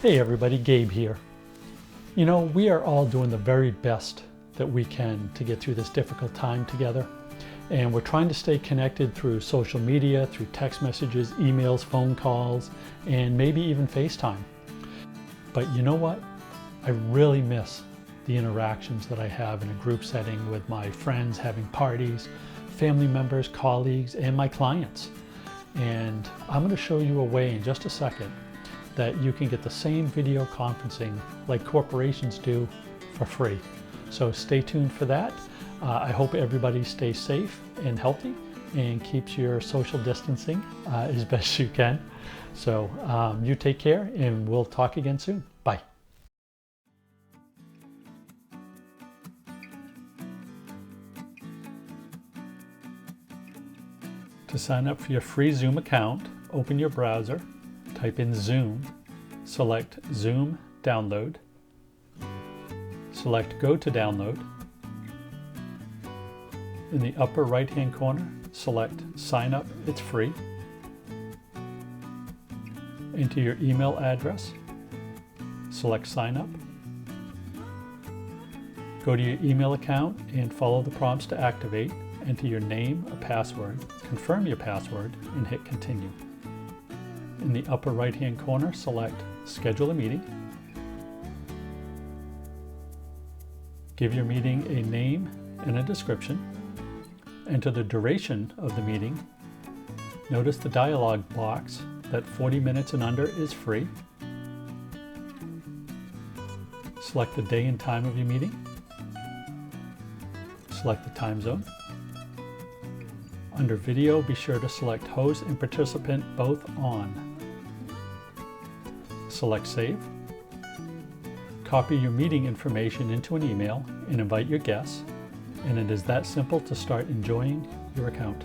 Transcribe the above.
Hey everybody, Gabe here. You know, we are all doing the very best that we can to get through this difficult time together. And we're trying to stay connected through social media, through text messages, emails, phone calls, and maybe even FaceTime. But you know what? I really miss the interactions that I have in a group setting with my friends, having parties, family members, colleagues, and my clients. And I'm going to show you a way in just a second that you can get the same video conferencing like corporations do for free. So stay tuned for that. I hope everybody stays safe and healthy and keeps your social distancing as best you can. So you take care and we'll talk again soon. Bye. To sign up for your free Zoom account, open your browser, type in Zoom, select Zoom Download, select Go to Download. In the upper right hand corner, select Sign Up, it's free. Enter your email address, select Sign Up. Go to your email account and follow the prompts to activate. Enter your name, a password, confirm your password, and hit Continue. In the upper right hand corner, select Schedule a Meeting. Give your meeting a name and a description. Enter the duration of the meeting. Notice the dialog box that 40 minutes and under is free. Select the day and time of your meeting. Select the time zone. Under video, be sure to select host and participant both on. Select Save. Copy your meeting information into an email and invite your guests. And it is that simple to start enjoying your account.